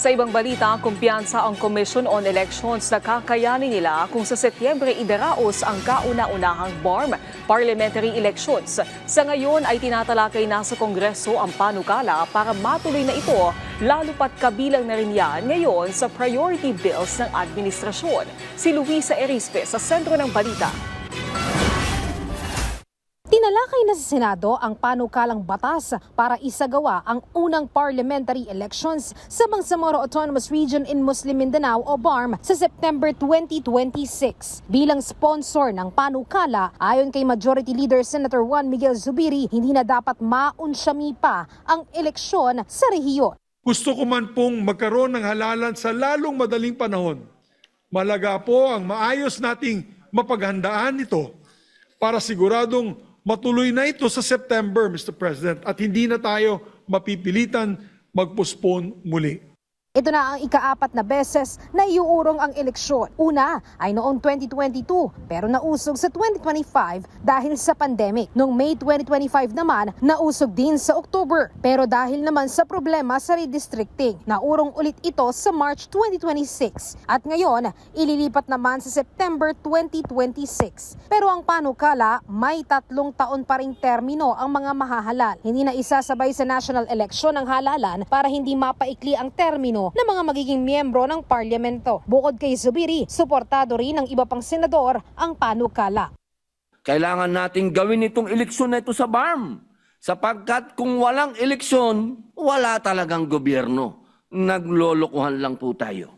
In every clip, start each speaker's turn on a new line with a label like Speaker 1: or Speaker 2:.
Speaker 1: Sa ibang balita, kumpiyansa ang Commission on Elections na kakayanin nila kung sa Setyembre idaraos ang kauna-unahang BARM parliamentary elections. Sa ngayon ay tinatalakay na sa Kongreso ang panukala para matuloy na ito, lalo pat kabilang na rin yan ngayon sa priority bills ng administrasyon. Si Luisa Erispe sa sentro ng balita.
Speaker 2: Tinalakay na sa Senado ang panukalang batas para isagawa ang unang parliamentary elections sa Bangsamoro Autonomous Region in Muslim Mindanao o BARM sa September 2026. Bilang sponsor ng panukala, ayon kay Majority Leader Senator Juan Miguel Zubiri, hindi na dapat maunsyami pa ang eleksyon sa rehiyon.
Speaker 3: Gusto ko man pong magkaroon ng halalan sa lalong madaling panahon. Malaga po ang maayos nating mapaghandaan ito para siguradong matuloy na ito sa September, Mr. President, at hindi na tayo mapipilitan mag-postpone muli.
Speaker 2: Ito na ang ika-4 na beses na iuurong ang eleksyon. Una ay noong 2022 pero nausog sa 2025 dahil sa pandemic. Noong May 2025 naman, nausog din sa October. Pero dahil naman sa problema sa redistricting, naurong ulit ito sa March 2026. At ngayon, ililipat naman sa September 2026. Pero ang panukala, may 3 taon pa ring termino ang mga mahahalal. Hindi na isasabay sa national election ang halalan para hindi mapaikli ang termino ng mga magiging miyembro ng parlamento. Bukod kay Zubiri, suportado rin ng iba pang senador ang panukala.
Speaker 4: Kailangan nating gawin itong eleksyon na ito sa BARM. Sapagkat kung walang eleksyon, wala talagang gobyerno. Naglolokohan lang po tayo.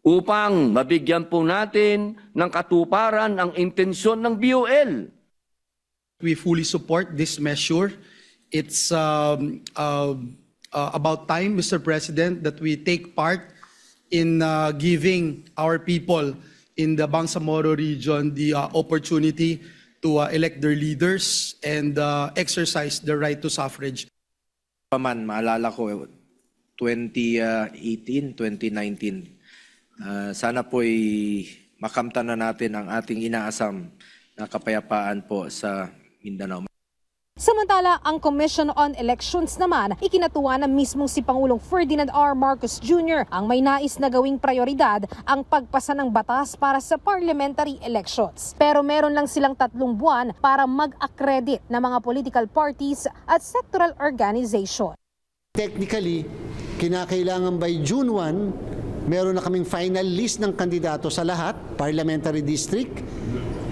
Speaker 4: Upang mabigyan po natin ng katuparan ang intensyon ng BOL.
Speaker 5: We fully support this measure. It's about time, Mr. President, that we take part in giving our people in the Bangsamoro region the opportunity to elect their leaders and exercise their right to suffrage.
Speaker 6: Maalala ko, 2018, 2019, sana po'y makamtan na natin ang ating inaasam na kapayapaan po sa Mindanao.
Speaker 2: Samantala, ang Commission on Elections naman, ikinatuwa na mismong si Pangulong Ferdinand R. Marcos Jr. ang may nais na gawing prioridad ang pagpasa ng batas para sa parliamentary elections. Pero meron lang silang 3 buwan para mag-accredit ng mga political parties at sectoral organization.
Speaker 7: Technically, kinakailangan by June 1, meron na kaming final list ng kandidato sa lahat, parliamentary district,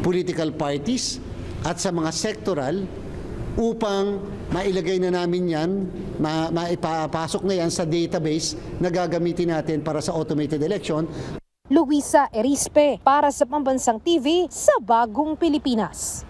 Speaker 7: political parties, at sa mga sectoral, upang mailagay na namin yan, maipapasok na yan sa database na gagamitin natin para sa automated election.
Speaker 2: Luisa Erispe para sa Pambansang TV sa Bagong Pilipinas.